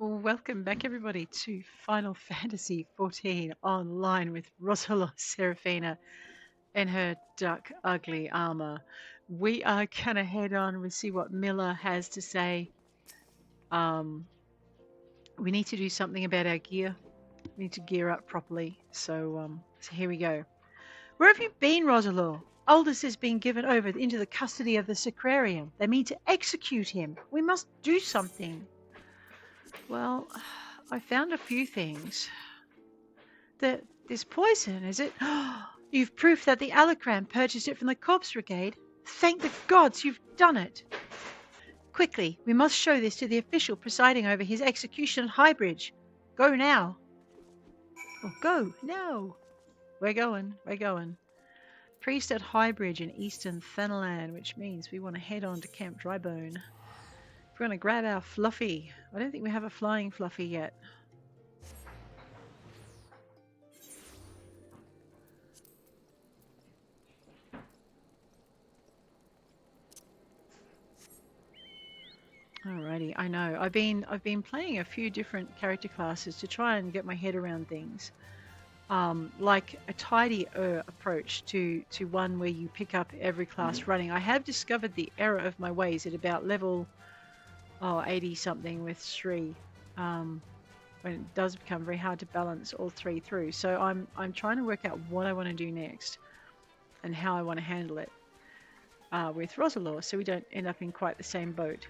Welcome back, everybody, to Final Fantasy XIV Online with Roselore Serafina in her duck ugly armor. We are going to head on and see what Miller has to say. Um, we need to do something about our gear. We need to gear up properly. So here we go. Where have you been, Roselore? Ul'dah has been given over into the custody of the Sacrarium. They mean to execute him. We must do something. Well, I found a few things. This poison, is it? You've proof that the Alacran purchased it from the Corpse Brigade. Thank the gods you've done it. Quickly, we must show this to the official presiding over his execution at Highbridge. Go now. Oh, go now. We're going. Priest at Highbridge in eastern Thanalan, which means we want to head on to Camp Drybone. We're going to grab our Fluffy. I don't think we have a flying Fluffy yet. Alrighty, I know. I've been playing a few different character classes to try and get my head around things. Like a tidier approach to one where you pick up every class running. I have discovered the error of my ways at about level 80 something with Shri, when it does become very hard to balance all three through. So I'm trying to work out what I want to do next and how I want to handle it with Roselore, so we don't end up in quite the same boat.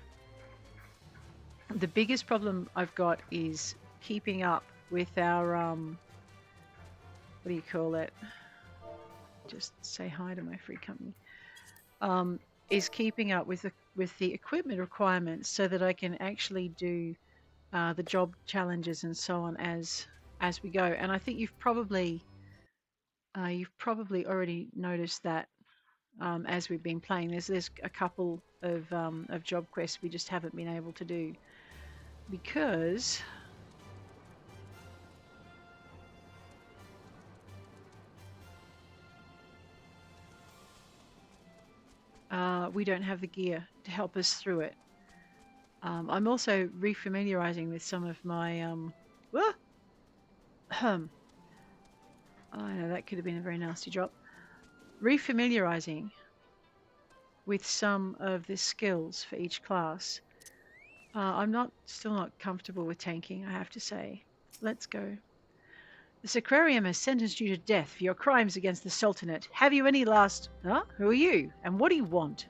The biggest problem I've got is keeping up with our what do you call it? Just say hi to my free company. Is keeping up with the equipment requirements so that I can actually do the job challenges and so on as we go. And I think you've probably already noticed that as we've been playing. There's a couple of job quests we just haven't been able to do because we don't have the gear to help us through it. I'm also refamiliarizing with some of my oh, no, that could have been a very nasty drop. Refamiliarizing with some of the skills for each class. I'm still not comfortable with tanking, I have to say. Let's go. The Sacrarium has sentenced you to death for your crimes against the Sultanate. Have you any last... Huh? Who are you? And what do you want?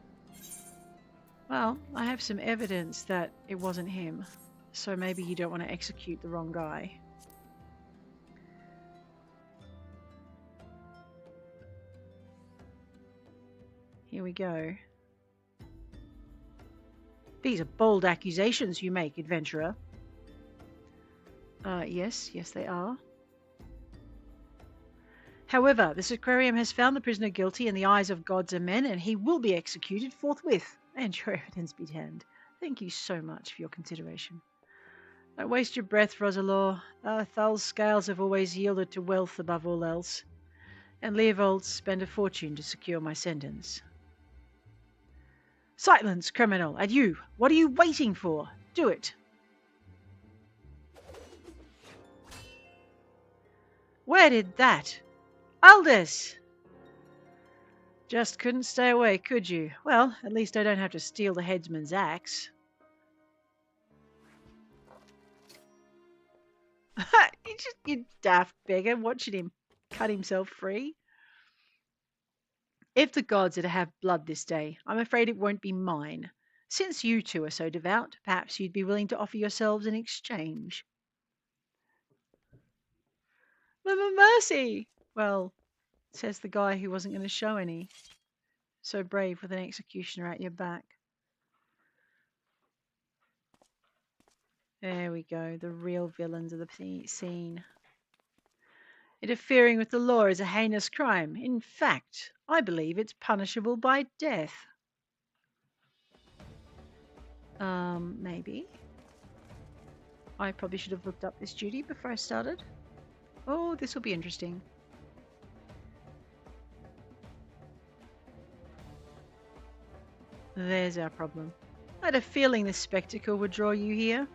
Well, I have some evidence that it wasn't him. So maybe you don't want to execute the wrong guy. Here we go. These are bold accusations you make, adventurer. Yes, they are. However, the Sacrarium has found the prisoner guilty in the eyes of gods and men, and he will be executed forthwith. And your evidence be damned. Thank you so much for your consideration. Don't waste your breath, Roselore. Thal's scales have always yielded to wealth above all else, and Leovold's spent a fortune to secure my sentence. Silence, criminal! And you, what are you waiting for? Do it! Where did that? Ul'dah! Just couldn't stay away, could you? Well, at least I don't have to steal the headsman's axe. You daft beggar, watching him cut himself free. If the gods are to have blood this day, I'm afraid it won't be mine. Since you two are so devout, perhaps you'd be willing to offer yourselves in exchange. Mercy! Well, says the guy who wasn't going to show any. So brave with an executioner at your back. There we go, the real villains of the scene. Interfering with the law is a heinous crime. In fact, I believe it's punishable by death. Maybe. I probably should have looked up this duty before I started. Oh, this will be interesting. There's our problem. I had a feeling this spectacle would draw you here.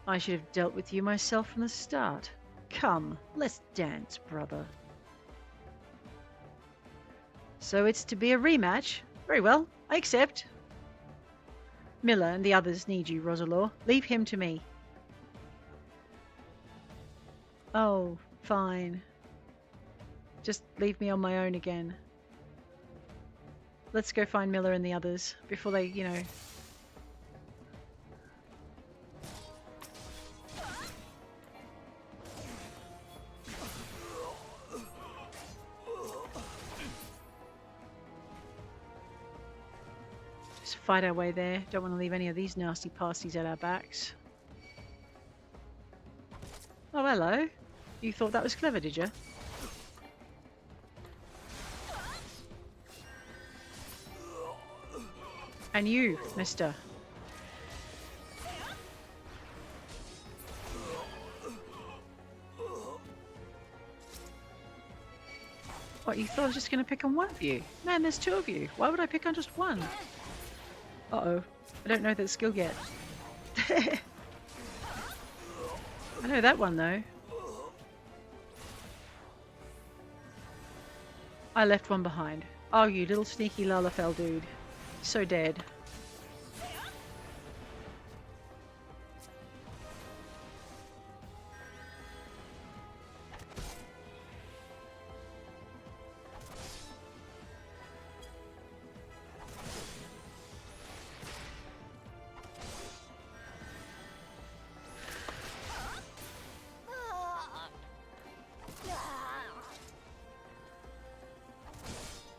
I should have dealt with you myself from the start. Come, let's dance, brother. So it's to be a rematch? Very well, I accept. Miller and the others need you, Roselore. Leave him to me. Oh, fine. Just leave me on my own again. Let's go find Miller and the others before they, you know... Just fight our way there. Don't want to leave any of these nasty pasties at our backs. Oh, hello. You thought that was clever, did you? And you, mister. What, you thought I was just going to pick on one of you? Man, there's two of you. Why would I pick on just one? Uh-oh. I don't know that skill yet. I know that one, though. I left one behind. Oh, you little sneaky Lalafell dude. So dead.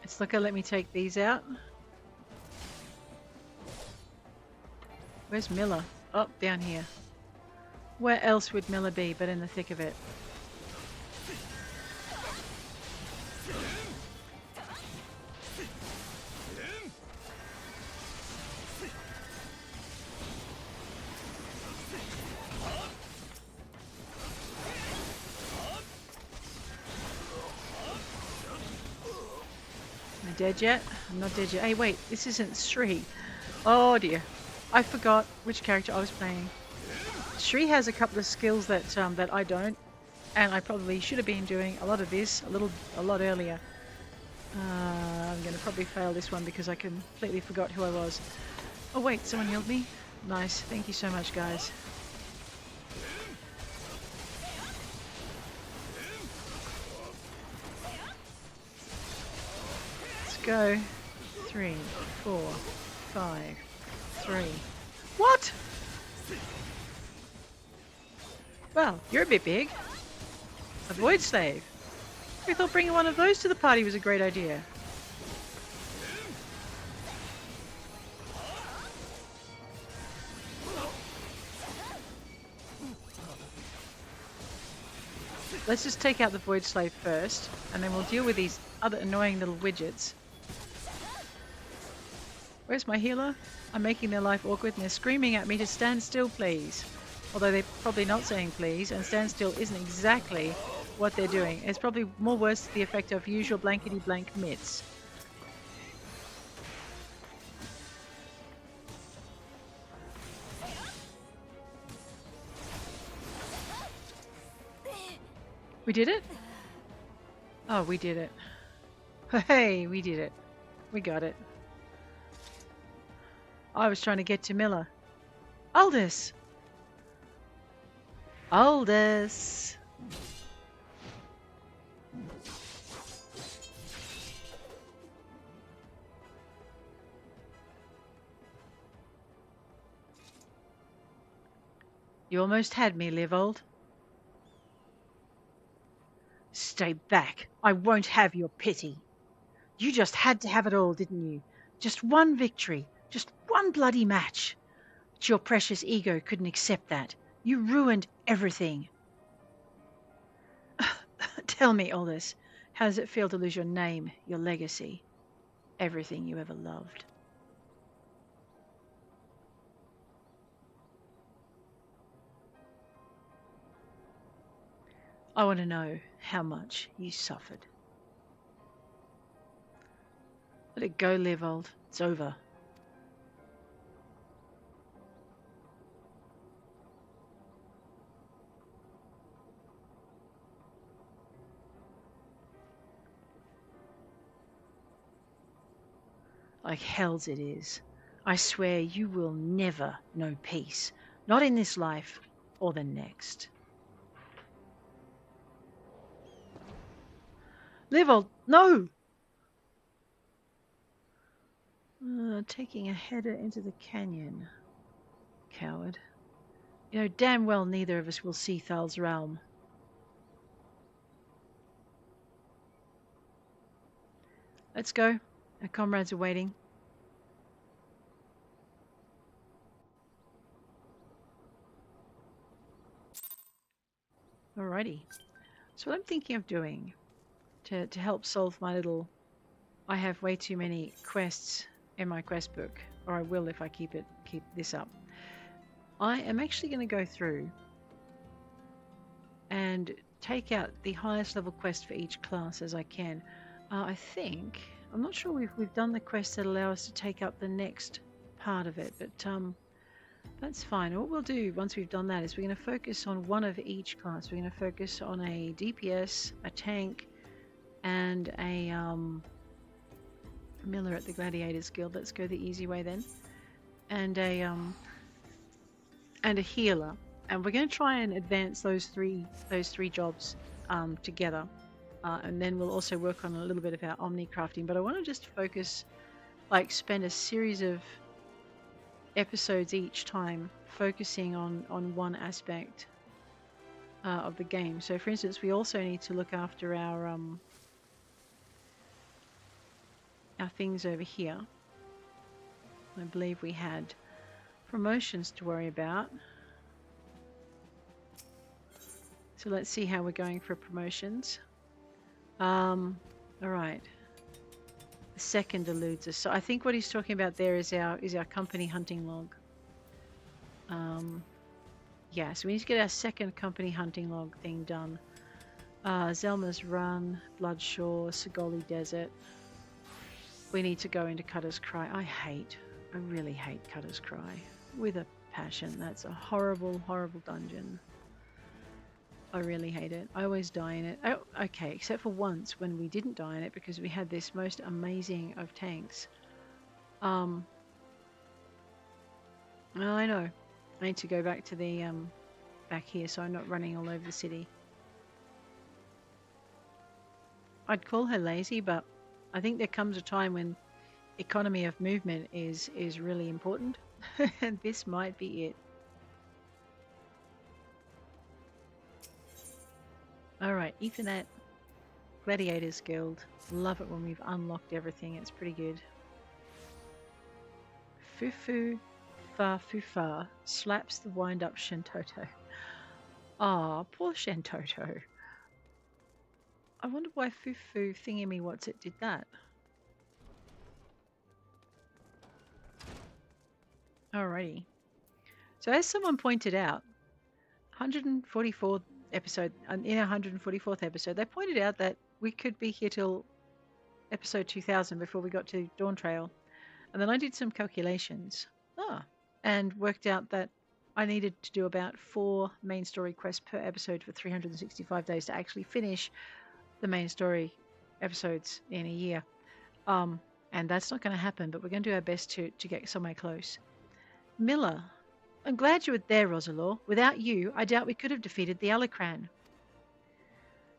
It's like, let me take these out. Where's Miller? Oh, down here. Where else would Miller be but in the thick of it? Am I dead yet? I'm not dead yet. Hey, wait, this isn't Sri. Oh dear. I forgot which character I was playing. Sri has a couple of skills that that I don't, and I probably should have been doing a lot of this a lot earlier. I'm going to probably fail this one because I completely forgot who I was. Oh wait, someone healed me. Nice, thank you so much, guys. Let's go. 3, 4, 5, 3. What? Well, you're a bit big. A void slave. We thought bringing one of those to the party was a great idea. Let's just take out the void slave first, and then we'll deal with these other annoying little widgets. Where's my healer? I'm making their life awkward and they're screaming at me to stand still, please. Although they're probably not saying please, and stand still isn't exactly what they're doing. It's probably more worse to the effect of usual blankety blank mitts. We did it? Oh, we did it. Hey, we did it. We got it. I was trying to get to Miller. Ul'dah! Ul'dah! You almost had me, Livold. Stay back. I won't have your pity. You just had to have it all, didn't you? Just one victory. Just one bloody match. But your precious ego couldn't accept that. You ruined everything. Tell me, Ul'dah, how does it feel to lose your name, your legacy, everything you ever loved? I want to know how much you suffered. Let it go, Livold. It's over. Like hell's it is. I swear you will never know peace. Not in this life or the next. Level, no! Taking a header into the canyon. Coward. You know damn well neither of us will see Thal's realm. Let's go. Our comrades are waiting. Alrighty. So what I'm thinking of doing to help solve my little... I have way too many quests in my quest book, or I will if I keep this up. I am actually going to go through and take out the highest level quest for each class as I can. I think, I'm not sure we've done the quests that allow us to take up the next part of it, but that's fine. What we'll do once we've done that is we're going to focus on one of each class. We're going to focus on a DPS, a tank, and a miller at the Gladiators Guild. Let's go the easy way then. And a healer. And we're going to try and advance those three jobs together. And then we'll also work on a little bit of our omni crafting. But I want to just focus, like spend a series of episodes each time focusing on one aspect of the game. So for instance, we also need to look after our things over here. I believe we had promotions to worry about. So let's see how we're going for promotions. Alright. The second eludes us. So I think what he's talking about there is our company hunting log. Yeah, so we need to get our second company hunting log thing done. Zelma's Run, Bloodshore, Sigoli Desert. We need to go into Cutter's Cry. I really hate Cutter's Cry with a passion. That's a horrible, horrible dungeon. I really hate it. I always die in it. Oh, okay, except for once when we didn't die in it because we had this most amazing of tanks. Well, I know. I need to go back to the back here so I'm not running all over the city. I'd call her lazy, but I think there comes a time when economy of movement is really important. And this might be it. Alright, Ethernet, Gladiators Guild. Love it when we've unlocked everything, it's pretty good. Fufu Fa Fufa slaps the wind-up Shentoto. Ah, poor Shentoto. I wonder why Fufu Thingy-me-what's-it did that. Alrighty. So as someone pointed out, 144th episode, in our 144th episode, they pointed out that we could be here till episode 2000 before we got to Dawn Trail. And then I did some calculations. And worked out that I needed to do about 4 main story quests per episode for 365 days to actually finish the main story episodes in a year. And that's not going to happen, but we're going to do our best to get somewhere close. Miller, I'm glad you were there, Roselore. Without you, I doubt we could have defeated the Alacran.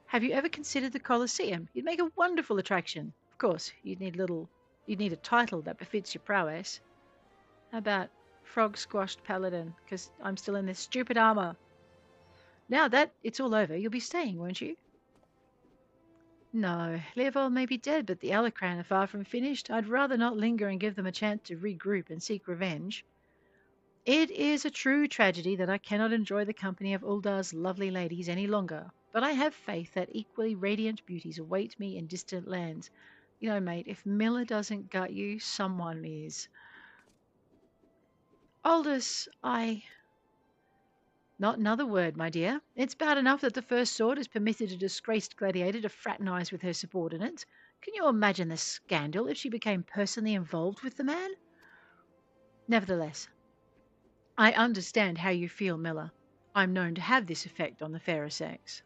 Have you ever considered the Colosseum? You'd make a wonderful attraction. Of course, you'd need a title that befits your prowess. How about Frog Squashed Paladin, because I'm still in this stupid armor. Now that it's all over, you'll be staying, won't you? No, Leovold may be dead, but the Alacran are far from finished. I'd rather not linger and give them a chance to regroup and seek revenge. It is a true tragedy that I cannot enjoy the company of Ul'dah's lovely ladies any longer, but I have faith that equally radiant beauties await me in distant lands. You know, mate, if Miller doesn't gut you, someone is. Aldous, Not another word, my dear. It's bad enough that the First Sword has permitted a disgraced gladiator to fraternize with her subordinates. Can you imagine the scandal if she became personally involved with the man? Nevertheless, I understand how you feel, Miller. I'm known to have this effect on the fairer sex.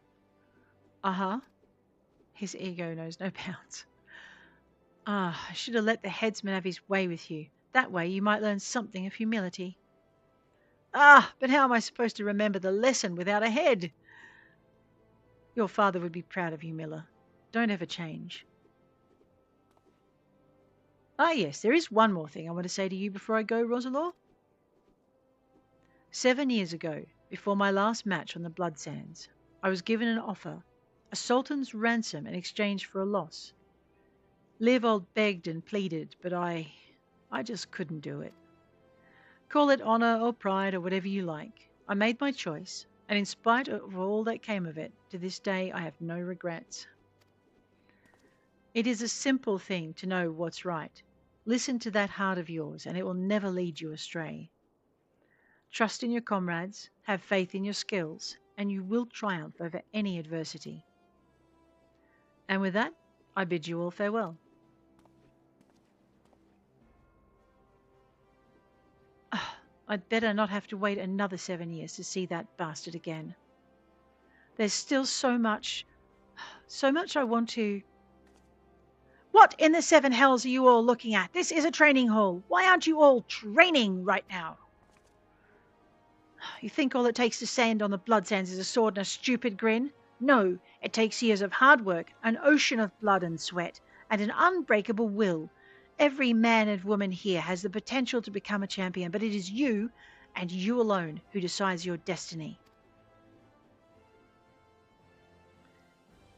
Uh-huh. His ego knows no bounds. Ah, I should have let the headsman have his way with you. That way you might learn something of humility. Ah, but how am I supposed to remember the lesson without a head? Your father would be proud of you, Miller. Don't ever change. Ah, yes, there is one more thing I want to say to you before I go, Roselore. 7 years ago, before my last match on the Blood Sands, I was given an offer, a sultan's ransom in exchange for a loss. Leovold begged and pleaded, but I just couldn't do it. Call it honor or pride or whatever you like. I made my choice, and in spite of all that came of it, to this day I have no regrets. It is a simple thing to know what's right. Listen to that heart of yours, and it will never lead you astray. Trust in your comrades, have faith in your skills, and you will triumph over any adversity. And with that, I bid you all farewell. I'd better not have to wait another 7 years to see that bastard again. There's still so much I want to... What in the seven hells are you all looking at? This is a training hall. Why aren't you all training right now? You think all it takes to stand on the blood sands is a sword and a stupid grin? No, it takes years of hard work, an ocean of blood and sweat, and an unbreakable will. Every man and woman here has the potential to become a champion, but it is you, and you alone, who decides your destiny.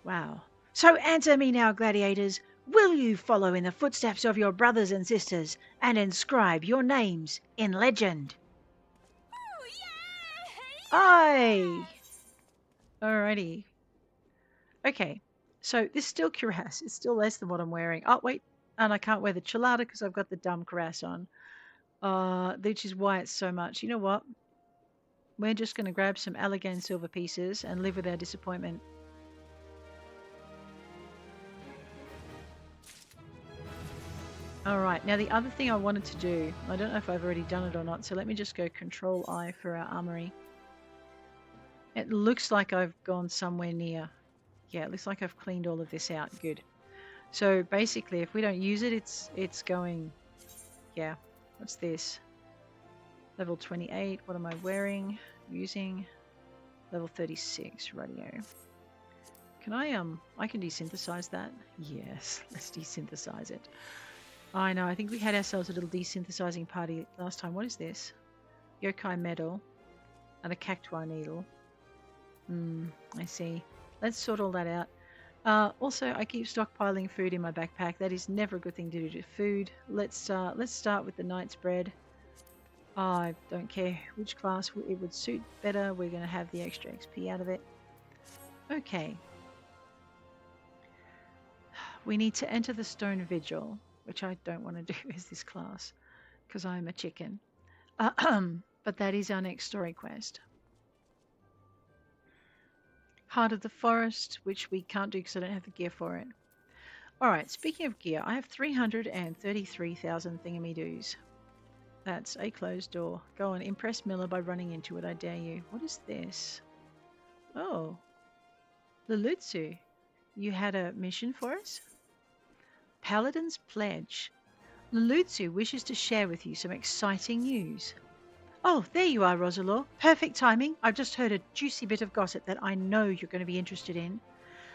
Wow. So answer me now, gladiators. Will you follow in the footsteps of your brothers and sisters and inscribe your names in legend? Aye! Alrighty. Okay, so this is still cuirass. It's still less than what I'm wearing. Oh, wait. And I can't wear the chelada because I've got the dumb cuirass on. Which is why it's so much. You know what? We're just going to grab some Allegan silver pieces and live with our disappointment. Alright, now the other thing I wanted to do, I don't know if I've already done it or not, so let me just go Control I for our armory. It looks like I've gone somewhere near. Yeah, it looks like I've cleaned all of this out. Good. So basically, if we don't use it, it's going... Yeah, what's this? Level 28, what am I wearing? Using level 36, radio. Can I can desynthesize that? Yes, let's desynthesize it. I know, I think we had ourselves a little desynthesizing party last time. What is this? Yokai medal and a cacti needle. I see. Let's sort all that out. Also, I keep stockpiling food in my backpack. That is never a good thing to do to food. Let's start with the knight's bread. I don't care which class it would suit better. We're going to have the extra XP out of it. Okay. We need to enter the Stone Vigil, which I don't want to do as this class because I'm a chicken. But that is our next story quest. Heart of the Forest, which we can't do because I don't have the gear for it. Alright, speaking of gear, I have 333,000 thingamy-doos. That's a closed door. Go on, impress Miller by running into it, I dare you. What is this? Oh. Lulutsu, you had a mission for us? Paladin's Pledge. Lulutsu wishes to share with you some exciting news. Oh, there you are, Roselore. Perfect timing. I've just heard a juicy bit of gossip that I know you're going to be interested in.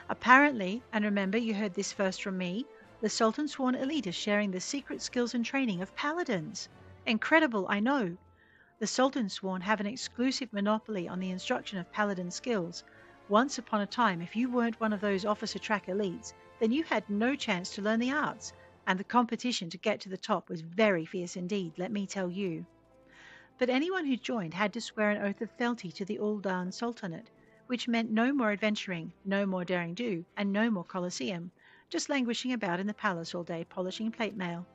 Apparently, and remember you heard this first from me, the Sultan Sworn Elite is sharing the secret skills and training of Paladins. Incredible, I know. The Sultan Sworn have an exclusive monopoly on the instruction of Paladin skills. Once upon a time, if you weren't one of those officer track elites, then you had no chance to learn the arts, and the competition to get to the top was very fierce indeed, let me tell you. But anyone who joined had to swear an oath of fealty to the Ul'dah Sultanate, which meant no more adventuring, no more daring do, and no more Colosseum, just languishing about in the palace all day polishing plate mail.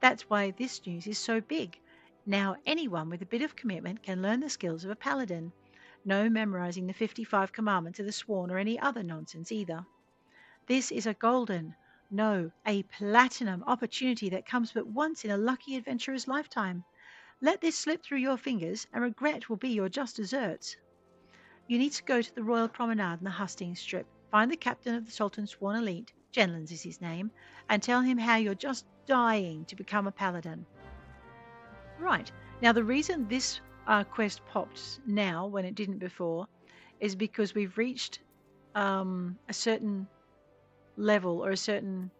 That's why this news is so big. Now anyone with a bit of commitment can learn the skills of a paladin. No memorizing the 55 commandments of the sworn or any other nonsense either. This is a golden, no, a platinum opportunity that comes but once in a lucky adventurer's lifetime. Let this slip through your fingers and regret will be your just desserts. You need to go to the Royal Promenade in the Hustings Strip, find the captain of the Sultan Sworn Elite, Genlands is his name, and tell him how you're just dying to become a paladin. Right. Now, the reason this quest popped now when it didn't before is because we've reached a certain level or a certain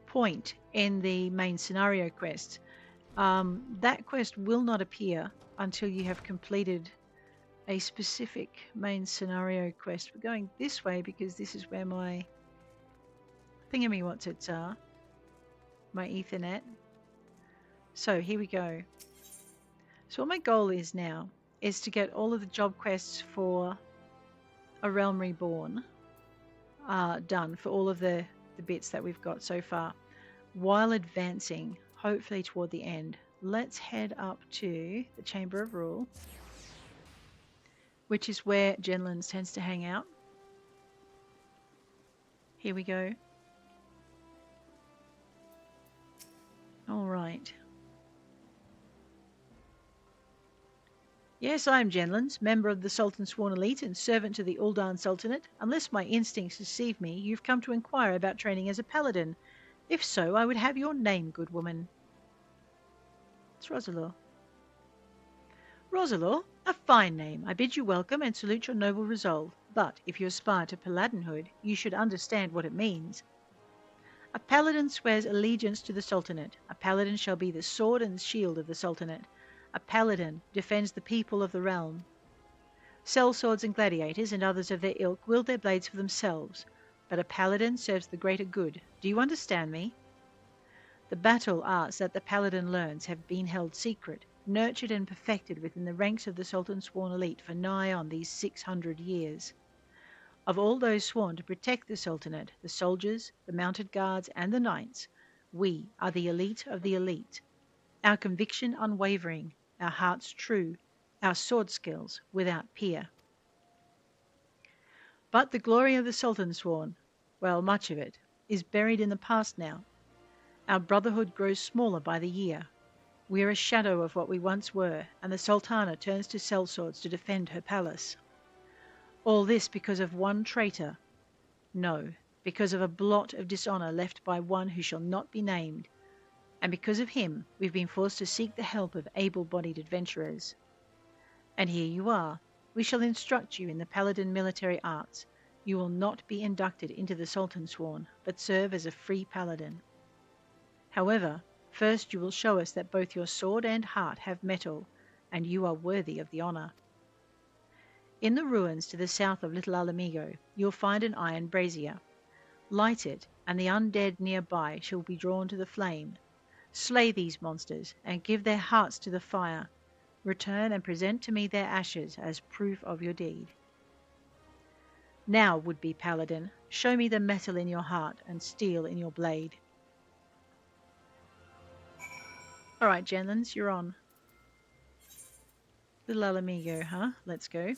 point in the main scenario quest. That quest will not appear until you have completed a specific main scenario quest. We're going this way because this is where my thingamywhatsits are, my Ethernet. So here we go. So what my goal is now is to get all of the job quests for A Realm Reborn done for all of the bits that we've got so far, while advancing, hopefully toward the end. Let's head up to the Chamber of Rule, which is where Genlands tends to hang out. Here we go. All right. Yes, I am Genlands, member of the Sultan's Sworn Elite and servant to the Ul'dah Sultanate. Unless my instincts deceive me, you've come to inquire about training as a paladin. If so, I would have your name, good woman. It's Roselore. Roselore, a fine name. I bid you welcome and salute your noble resolve. But if you aspire to paladinhood, you should understand what it means. A paladin swears allegiance to the Sultanate. A paladin shall be the sword and shield of the Sultanate. A paladin defends the people of the realm. Sellswords and gladiators and others of their ilk wield their blades for themselves, but a paladin serves the greater good. Do you understand me? The battle arts that the paladin learns have been held secret, nurtured and perfected within the ranks of the Sultan's Sworn Elite for nigh on these 600 years. Of all those sworn to protect the Sultanate, the soldiers, the mounted guards, and the knights, we are the elite of the elite. Our conviction unwavering, our hearts true, our sword skills without peer. But the glory of the Sultan's Sworn, well, much of it, is buried in the past now. Our brotherhood grows smaller by the year. We are a shadow of what we once were, and the Sultana turns to sellswords to defend her palace. All this because of one traitor? No, because of a blot of dishonour left by one who shall not be named. And because of him, we've been forced to seek the help of able-bodied adventurers. And here you are. We shall instruct you in the paladin military arts. You will not be inducted into the Sultan's Sworn, but serve as a free paladin. However, first you will show us that both your sword and heart have metal, and you are worthy of the honour. In the ruins to the south of Little Alamigo, you'll find an iron brazier. Light it, and the undead nearby shall be drawn to the flame. Slay these monsters, and give their hearts to the fire. Return and present to me their ashes as proof of your deed. Now, would-be paladin, show me the metal in your heart and steel in your blade. All right, Genlands, you're on. Little Alamigo, huh? Let's go.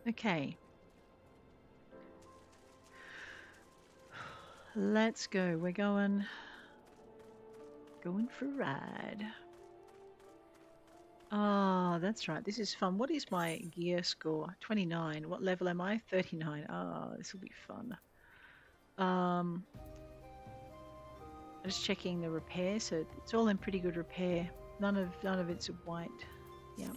Okay. Let's go. We're going for a ride. Ah, that's right. This is fun. What is my gear score? 29. What level am I? 39. Ah, this will be fun. I'm just checking the repair, so it's all in pretty good repair. None of it's white. Yeah.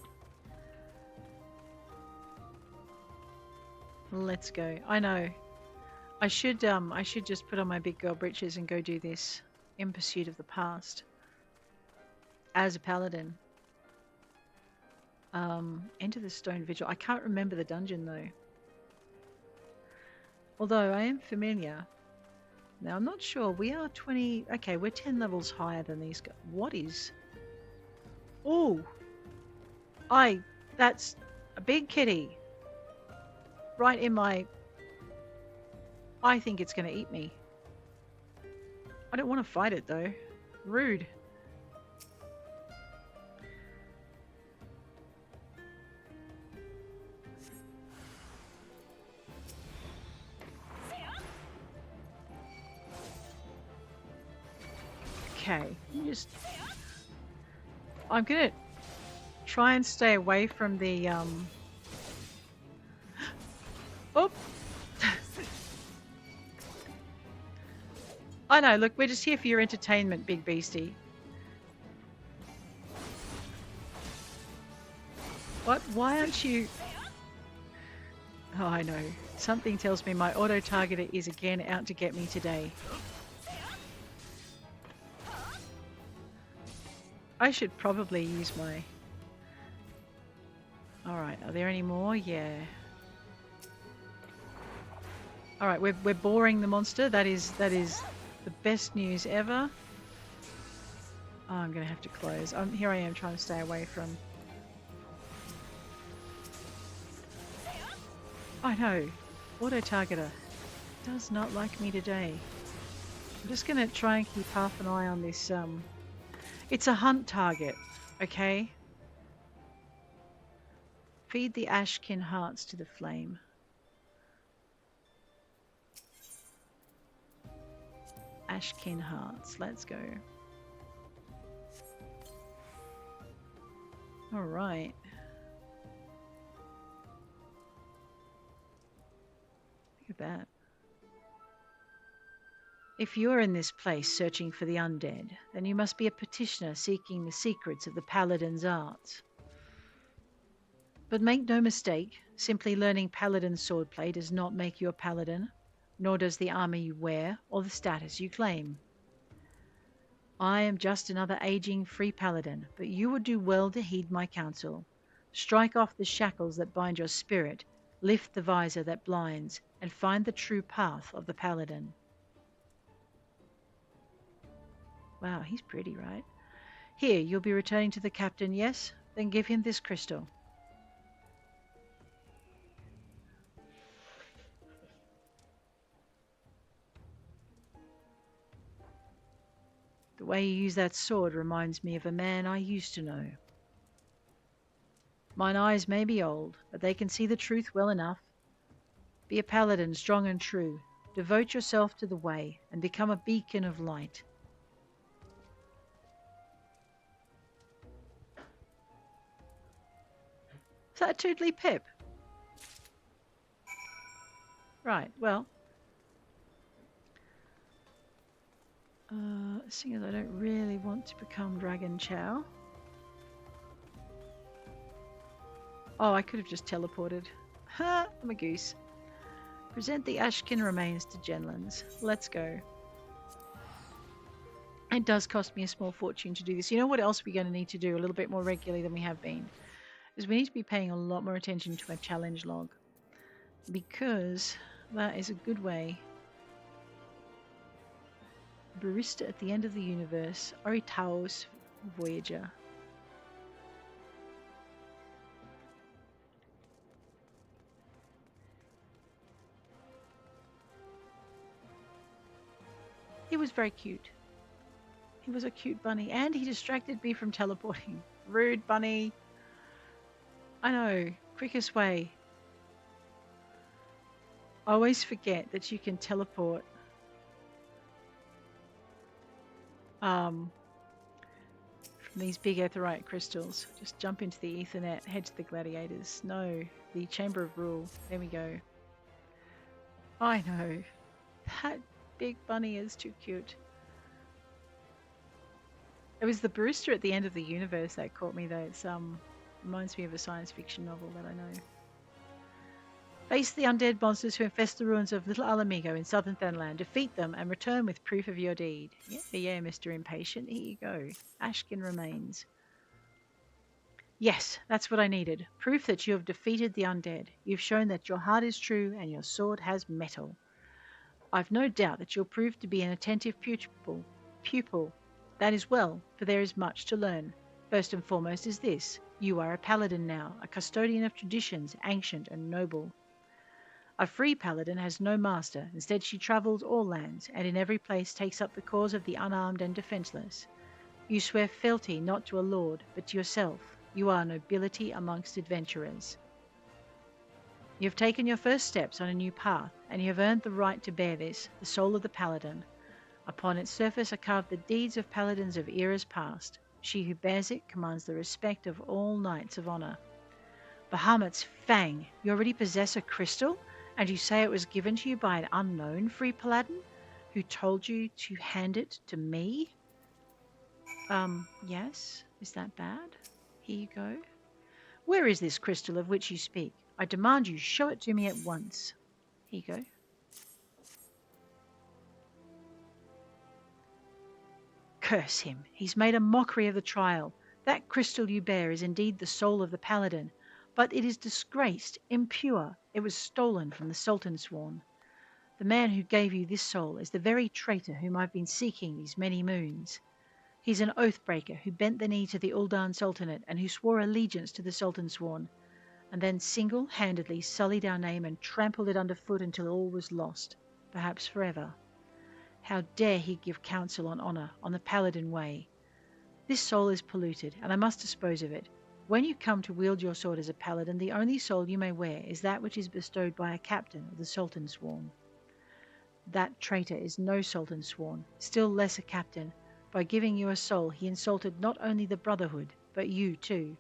Let's go. I know. I should just put on my big girl britches and go do this in pursuit of the past as a paladin. Enter the stone vigil. I can't remember the dungeon though. Although I am familiar. Now I'm not sure. We are 20. Okay, we're 10 levels higher than these guys. What is? Oh, that's a big kitty. Right in my. I think it's going to eat me. I don't want to fight it though. Rude. Okay, I'm gonna try and stay away from the Oh! I know, look, we're just here for your entertainment, big beastie. What? Why aren't you... Oh, I know. Something tells me my auto-targeter is again out to get me today. I should probably use my... Alright, are there any more? Yeah. Alright, we're boring the monster. That is the best news ever. Oh, I'm going to have to close. Here I am trying to stay away from... I know. Auto-targeter does not like me today. I'm just going to try and keep half an eye on this. It's a hunt target, okay? Feed the Ashkin hearts to the flame. Ashkin hearts. Let's go. All right. Look at that. If you're in this place searching for the undead, then you must be a petitioner seeking the secrets of the Paladin's arts. But make no mistake, simply learning Paladin swordplay does not make you a Paladin, nor does the armor you wear or the status you claim. I am just another aging free Paladin, but you would do well to heed my counsel. Strike off the shackles that bind your spirit, lift the visor that blinds, and find the true path of the Paladin. Wow, he's pretty, right? Here, you'll be returning to the captain, yes? Then give him this crystal. The way you use that sword reminds me of a man I used to know. Mine eyes may be old, but they can see the truth well enough. Be a Paladin, strong and true. Devote yourself to the way, and become a beacon of light. Is that a Toodly Pip? Right, well. Seeing as I don't really want to become Dragon Chow. Oh, I could have just teleported. Ha! I'm a goose. Present the Ashkin remains to Genlands. Let's go. It does cost me a small fortune to do this. You know what else we're going to need to do a little bit more regularly than we have been? Is we need to be paying a lot more attention to our challenge log. Because that is a good way. Barista at the end of the universe. Oritaos Voyager. He was very cute. He was a cute bunny. And he distracted me from teleporting. Rude bunny. I know. Quickest way. I always forget that you can teleport. From these big aetheryte crystals. Just jump into the Ethernet, head to the Gladiators. No, the Chamber of Rule. There we go. I know. That big bunny is too cute. It was the barista at the end of the universe that caught me though. It's reminds me of a science fiction novel that I know. Face the undead monsters who infest the ruins of Little Alamigo in southern Thanalan. Defeat them and return with proof of your deed. Yeah, Mr. Impatient. Here you go. Ashkin remains. Yes, that's what I needed. Proof that you have defeated the undead. You've shown that your heart is true and your sword has metal. I've no doubt that you'll prove to be an attentive pupil. That is well, for there is much to learn. First and foremost is this. You are a Paladin now, a custodian of traditions, ancient and noble. A free Paladin has no master. Instead, she travels all lands, and in every place takes up the cause of the unarmed and defenceless. You swear fealty not to a lord, but to yourself. You are nobility amongst adventurers. You have taken your first steps on a new path, and you have earned the right to bear this, the soul of the Paladin. Upon its surface are carved the deeds of Paladins of eras past. She who bears it commands the respect of all knights of honor. Bahamut's Fang, you already possess a crystal, and you say it was given to you by an unknown free paladin who told you to hand it to me? Yes. Is that bad? Here you go. Where is this crystal of which you speak? I demand you show it to me at once. Here you go. Curse him. He's made a mockery of the trial. That crystal you bear is indeed the soul of the paladin, but it is disgraced, impure. It was stolen from the Sultan Sworn. The man who gave you this soul is the very traitor whom I've been seeking these many moons. He's an oath-breaker who bent the knee to the Ul'dah Sultanate and who swore allegiance to the Sultan Sworn, and then single-handedly sullied our name and trampled it underfoot until all was lost, perhaps forever. How dare he give counsel on honor, on the Paladin way? This soul is polluted, and I must dispose of it. When you come to wield your sword as a Paladin, the only soul you may wear is that which is bestowed by a captain of the Sultan Sworn. That traitor is no Sultan Sworn, still less a captain. By giving you a soul, he insulted not only the Brotherhood, but you too.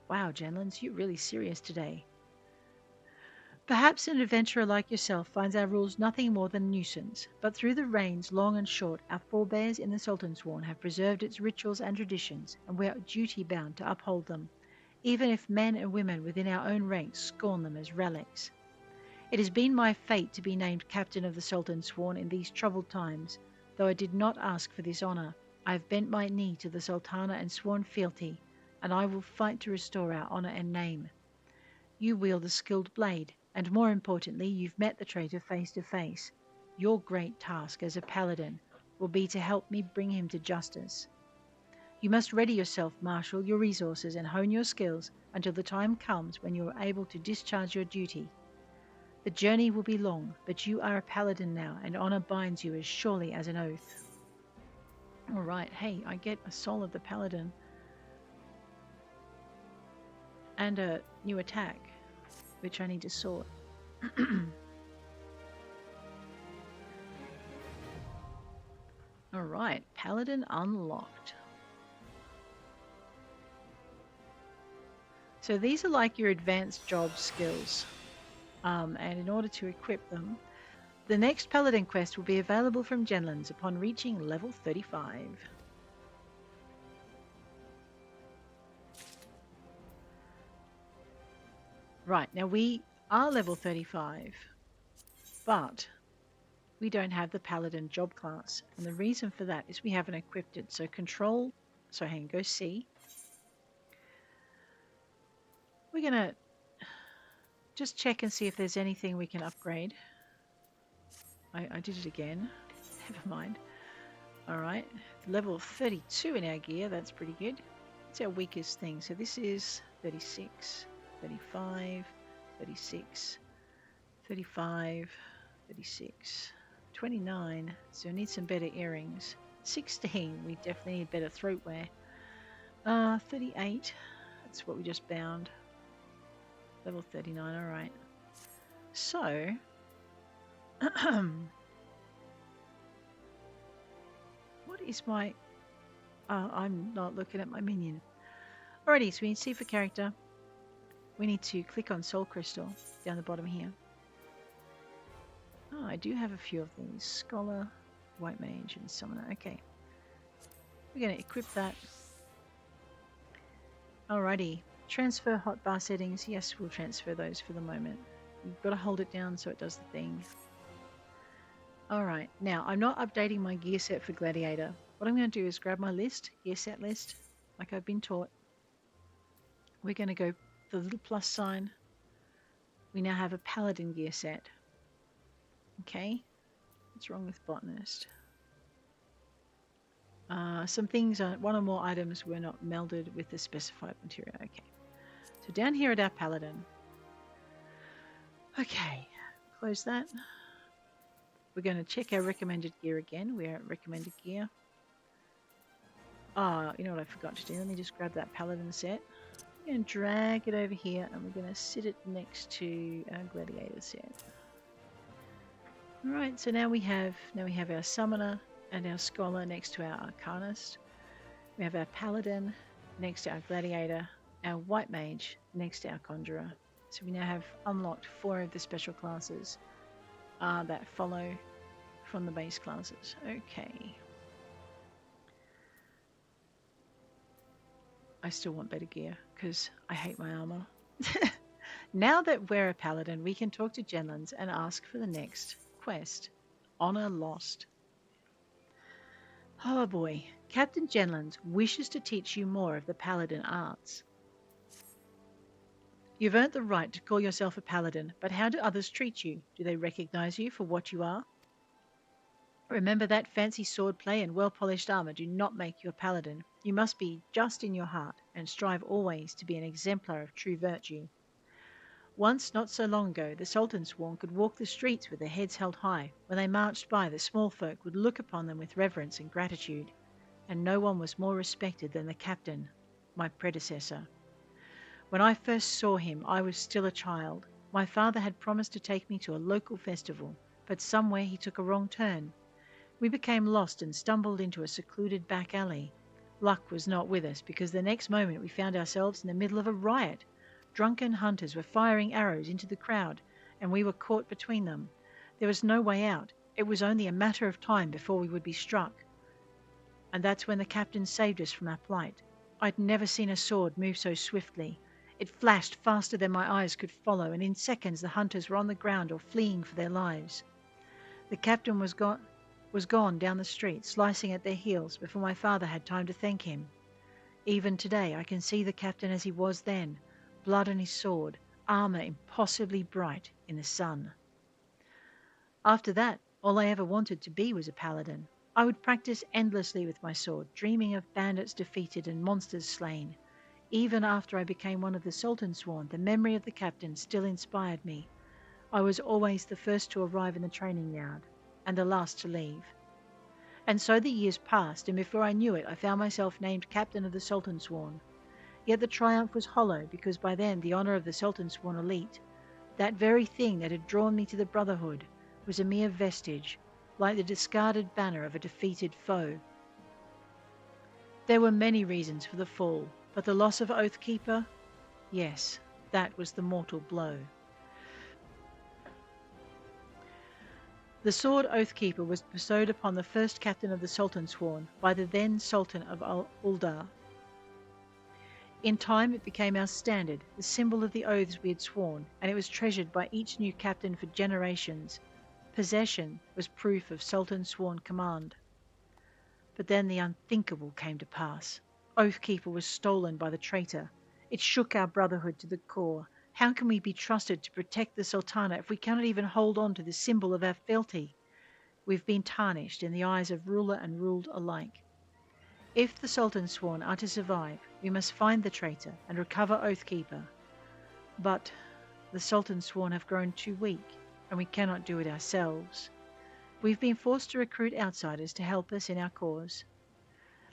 Wow, Genlins, you're really serious today. Perhaps an adventurer like yourself finds our rules nothing more than nuisance, but through the reigns, long and short, our forebears in the Sultan Sworn have preserved its rituals and traditions, and we are duty-bound to uphold them, even if men and women within our own ranks scorn them as relics. It has been my fate to be named captain of the Sultan Sworn in these troubled times, though I did not ask for this honor. I have bent my knee to the Sultana and sworn fealty, and I will fight to restore our honor and name. You wield a skilled blade, and more importantly, you've met the traitor face to face. Your great task as a paladin will be to help me bring him to justice. You must ready yourself, marshal your resources, and hone your skills until the time comes when you are able to discharge your duty. The journey will be long, but you are a paladin now, and honor binds you as surely as an oath. All right, hey, I get a soul of the paladin and a new attack, which I need to sort. All right, paladin unlocked. So these are like your advanced job skills. And in order to equip them, the next Paladin quest will be available from Genlins upon reaching level 35. Right, now we are level 35, but we don't have the Paladin job class. And the reason for that is we haven't equipped it. So hang on, go C. We're going to just check and see if there's anything we can upgrade. I did it again. Never mind. Alright, level 32 in our gear. That's pretty good. It's our weakest thing. So this is 36, 35, 36, 35, 36, 29. So we need some better earrings. 16, we definitely need better throat wear. 38, that's what we just bound. Level 39, alright. So, what is my... I'm not looking at my minion. Alrighty, so we need to see for character. We need to click on Soul Crystal down the bottom here. Oh, I do have a few of these. Scholar, White Mage, and Summoner. Okay. We're going to equip that. Alrighty. Transfer hotbar settings. Yes, we'll transfer those for the moment. You've got to hold it down so it does the thing. Alright, now I'm not updating my gear set for Gladiator. What I'm going to do is grab my list, gear set list, like I've been taught. We're going to go the little plus sign. We now have a Paladin gear set. Okay, what's wrong with Botanist? Some things, one or more items were not melded with the specified material. Okay, so down here at our Paladin. Okay, close that. We're going to check our recommended gear again. We're at recommended gear. You know what I forgot to do? Let me just grab that Paladin set. We're going to drag it over here and we're going to sit it next to our Gladiator set. Alright, so now we have our Summoner and our Scholar next to our Arcanist. We have our Paladin next to our Gladiator, our White Mage next to our Conjurer. So we now have unlocked 4 of the special classes that follow from the base classes. Okay. I still want better gear because I hate my armor. Now that we're a Paladin, we can talk to Genlands and ask for the next quest. Honor Lost. Oh boy, Captain Genlands wishes to teach you more of the Paladin arts. You've earned the right to call yourself a Paladin, but how do others treat you? Do they recognize you for what you are? Remember that fancy swordplay and well-polished armor do not make you a Paladin. You must be just in your heart and strive always to be an exemplar of true virtue. Once, not so long ago, the Sultan's Sworn could walk the streets with their heads held high. When they marched by, the small folk would look upon them with reverence and gratitude, and no one was more respected than the captain, my predecessor. When I first saw him, I was still a child. My father had promised to take me to a local festival, but somewhere he took a wrong turn. We became lost and stumbled into a secluded back alley. Luck was not with us, because the next moment we found ourselves in the middle of a riot. Drunken hunters were firing arrows into the crowd, and we were caught between them. There was no way out. It was only a matter of time before we would be struck. And that's when the captain saved us from our plight. I'd never seen a sword move so swiftly. It flashed faster than my eyes could follow, and in seconds the hunters were on the ground or fleeing for their lives. The captain was gone down the street, slicing at their heels, before my father had time to thank him. Even today I can see the captain as he was then, blood on his sword, armor impossibly bright in the sun. After that, all I ever wanted to be was a paladin. I would practice endlessly with my sword, dreaming of bandits defeated and monsters slain. Even after I became one of the Sultan's Sworn, the memory of the captain still inspired me. I was always the first to arrive in the training yard, and the last to leave. And so the years passed, and before I knew it, I found myself named captain of the Sultan's Sworn. Yet the triumph was hollow, because by then the honour of the Sultan's Sworn elite, that very thing that had drawn me to the Brotherhood, was a mere vestige, like the discarded banner of a defeated foe. There were many reasons for the fall, but the loss of Oathkeeper, yes, that was the mortal blow. The sword Oathkeeper was bestowed upon the first captain of the Sultan's Sworn by the then Sultan of Ul'dah. In time it became our standard, the symbol of the oaths we had sworn, and it was treasured by each new captain for generations. Possession was proof of Sultan's Sworn command. But then the unthinkable came to pass. Oathkeeper was stolen by the traitor. It shook our brotherhood to the core. How can we be trusted to protect the Sultana if we cannot even hold on to the symbol of our fealty? We've been tarnished in the eyes of ruler and ruled alike. If the Sultan's Sworn are to survive, we must find the traitor and recover Oathkeeper. But the Sultan's Sworn have grown too weak, and we cannot do it ourselves. We've been forced to recruit outsiders to help us in our cause.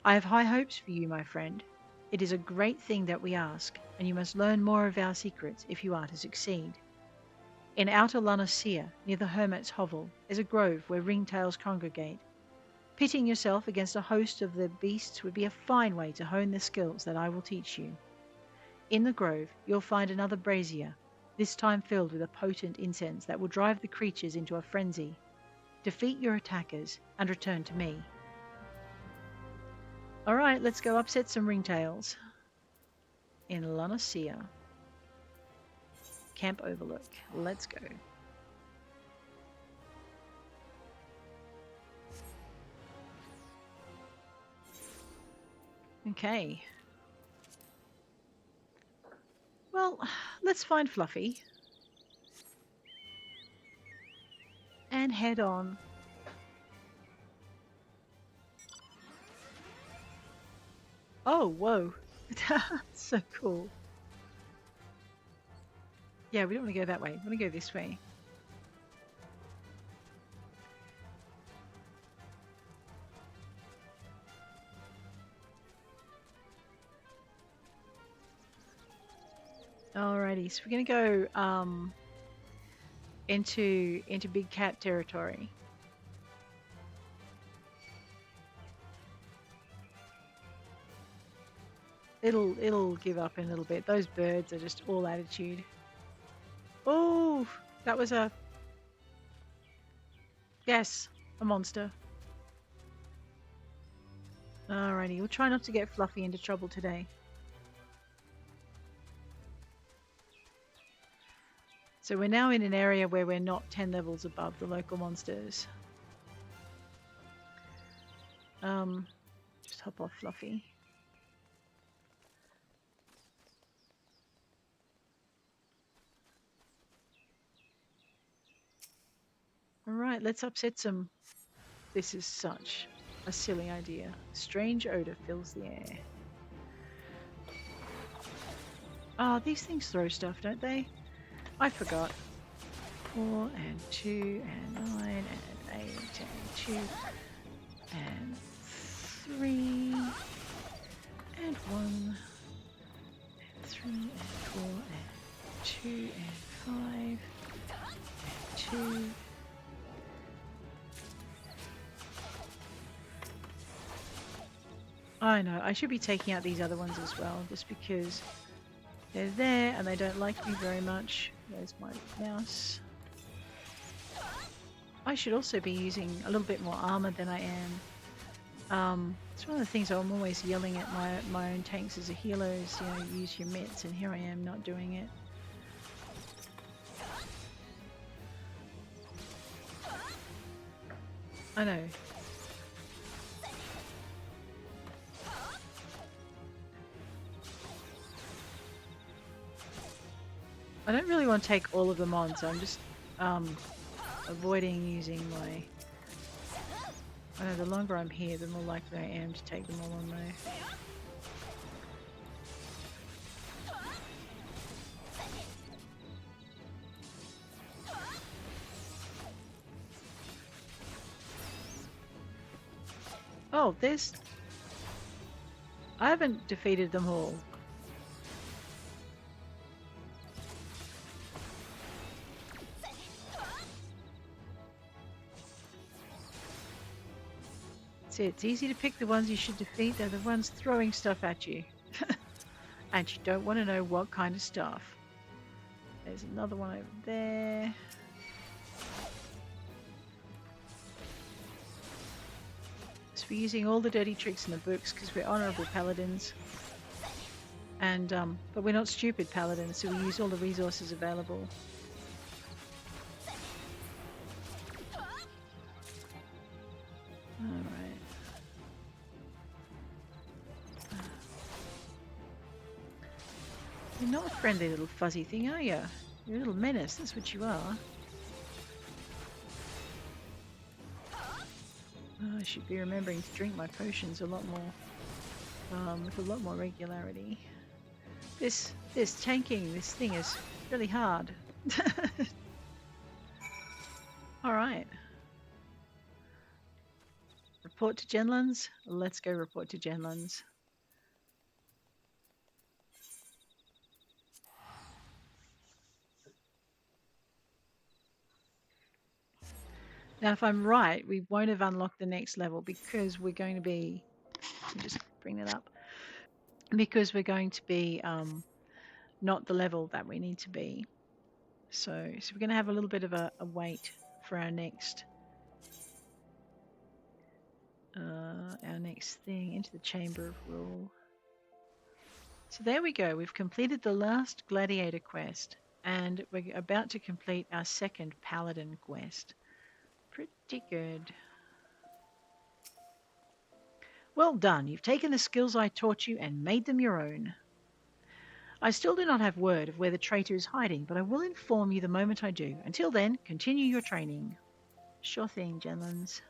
I have high hopes for you, my friend. It is a great thing that we ask, and you must learn more of our secrets if you are to succeed. In outer Lunacia, near the Hermit's Hovel, is a grove where ringtails congregate. Pitting yourself against a host of the beasts would be a fine way to hone the skills that I will teach you. In the grove, you'll find another brazier, this time filled with a potent incense that will drive the creatures into a frenzy. Defeat your attackers and return to me. Alright, let's go upset some ringtails. In Lunacia. Camp Overlook. Let's go. Okay. Well, let's find Fluffy. And head on. Oh, whoa. So cool. Yeah, we don't want to go that way. We want to go this way. Alrighty, so we're going to go into Big Cat territory. it'll give up in a little bit. Those birds are just all attitude. Oh, that was a yes, a monster. Alrighty, we'll try not to get Fluffy into trouble today. So we're now in an area where we're not 10 levels above the local monsters. Just hop off Fluffy. Alright, let's upset some. This is such a silly idea. Strange odor fills the air. Oh, these things throw stuff, don't they? I forgot. 4 and 2 and 9 and 8 and 2 and 3 and 1 and 3 and 4 and 2 and 5 and 2. I know, I should be taking out these other ones as well, just because they're there and they don't like me very much. There's my mouse. I should also be using a little bit more armor than I am. It's one of the things I'm always yelling at my own tanks as a healer is, you know, use your mitts, and here I am not doing it. I know. I don't really want to take all of them on, so I'm just avoiding using my... I know, the longer I'm here, the more likely I am to take them all on though. Oh, there's... I haven't defeated them all. It's easy to pick the ones you should defeat. They're the ones throwing stuff at you. And you don't want to know what kind of stuff. There's another one over there. So we're using all the dirty tricks in the books because we're honourable paladins. And but we're not stupid paladins, so we use all the resources available. Alright. You're not a friendly little fuzzy thing, are you? You're a little menace, that's what you are. Oh, I should be remembering to drink my potions a lot more, with a lot more regularity. This tanking, this thing is really hard. Alright. Report to Genlands? Let's go report to Genlands. Now, if I'm right, we won't have unlocked the next level because we're going to be... Let me just bring that up. Because we're going to be not the level that we need to be. So we're going to have a little bit of a wait for our next thing, into the Chamber of Rule. So there we go. We've completed the last Gladiator quest, and we're about to complete our second Paladin quest. Pretty good. Well done. You've taken the skills I taught you and made them your own. I still do not have word of where the traitor is hiding, but I will inform you the moment I do. Until then, continue your training. Sure thing, Genlands.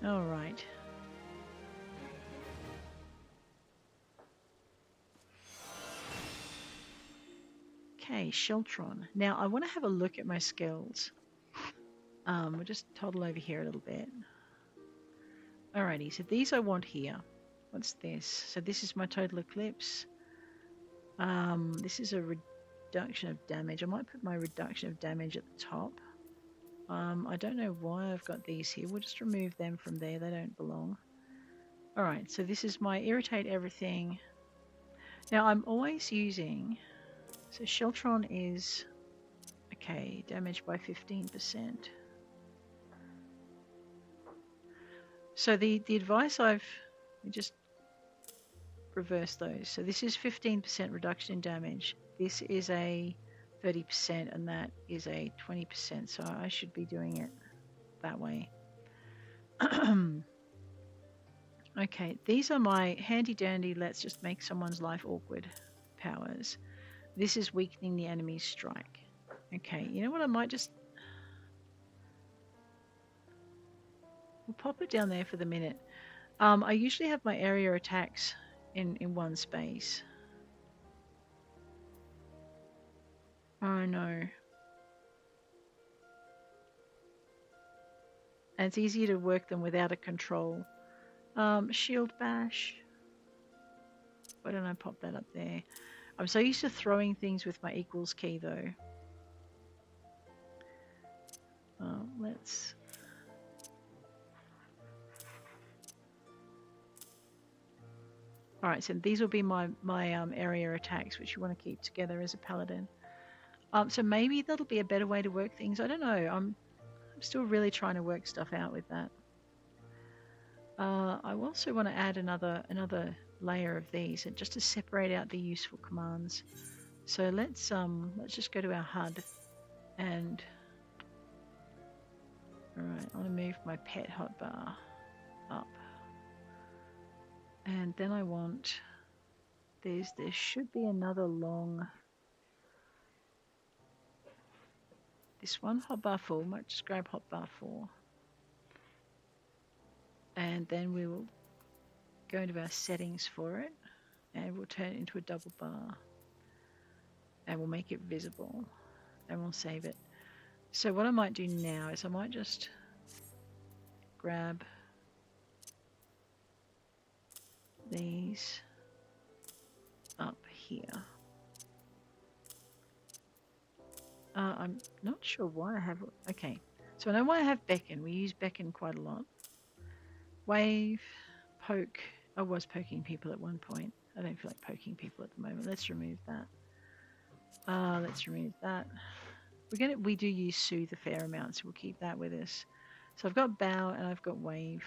All right. Okay, Sheltron. Now, I want to have a look at my skills. We'll just toddle over here a little bit. Alrighty, so these I want here. What's this? So this is my total eclipse. This is a reduction of damage. I might put my reduction of damage at the top. I don't know why I've got these here. We'll just remove them from there. They don't belong. Alright, so this is my irritate everything. Now I'm always using, so Sheltron is, okay, damage by 15%. So the advice let me just reverse those. So this is 15% reduction in damage. This is a 30% and that is a 20%. So I should be doing it that way. Okay, these are my handy dandy let's just make someone's life awkward powers. This is weakening the enemy's strike. Okay, you know what, I might just, we'll pop it down there for the minute. I usually have my area attacks in one space. Oh no. And it's easier to work them without a control. Shield bash. Why don't I pop that up there? I'm so used to throwing things with my equals key though. Let's... Alright, so these will be my area attacks, which you want to keep together as a paladin. So maybe that'll be a better way to work things. I don't know. I'm still really trying to work stuff out with that. I also want to add another layer of these, and just to separate out the useful commands. So let's just go to our HUD, and alright, I want to move my pet hotbar up, and then I want there should be another long, this one hotbar 4, might just grab hotbar 4, and then we will go into our settings for it, and we'll turn it into a double bar, and we'll make it visible, and we'll save it. So what I might do now is I might just grab these up here. I'm not sure why I have, okay, so I know why I have beckon. We use beckon quite a lot. Wave, poke. I was poking people at one point. I don't feel like poking people at the moment. Let's remove that. Let's remove that. We do use soothe a fair amount, so we'll keep that with us. So I've got bow and I've got wave.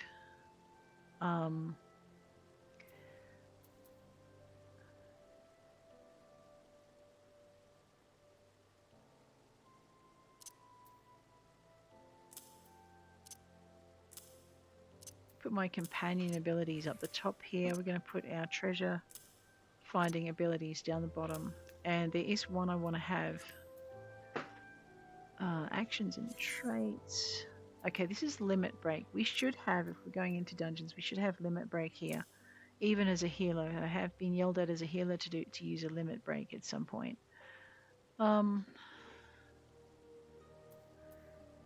Put my companion abilities up the top here. We're going to put our treasure finding abilities down the bottom, and there is one I want to have. Actions and traits. Okay, this is limit break. We should have, if we're going into dungeons, we should have limit break here. Even as a healer, I have been yelled at as a healer to use a limit break at some point.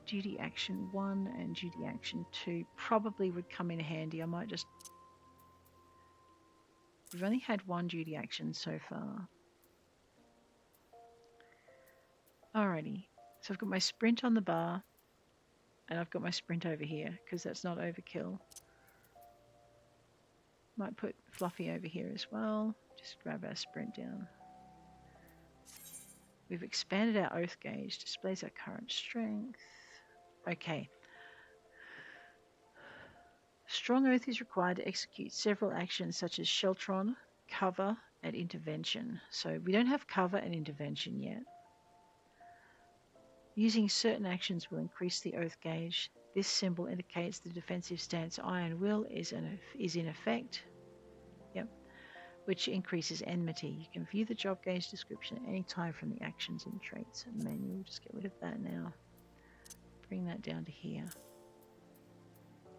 Duty action 1 and duty action 2 probably would come in handy. I might just... We've only had one duty action so far. Alrighty, so I've got my sprint on the bar, and I've got my sprint over here, because that's not overkill. Might put Fluffy over here as well. Just grab our sprint down. We've expanded our oath gauge, displays our current strength. Okay. Strong oath is required to execute several actions such as Sheltron, cover, and intervention. So we don't have cover and intervention yet. Using certain actions will increase the oath gauge. This symbol indicates the defensive stance Iron Will is in effect. Yep. Which increases enmity. You can view the job gauge description at any time from the actions and traits menu. We'll just get rid of that now. Bring that down to here.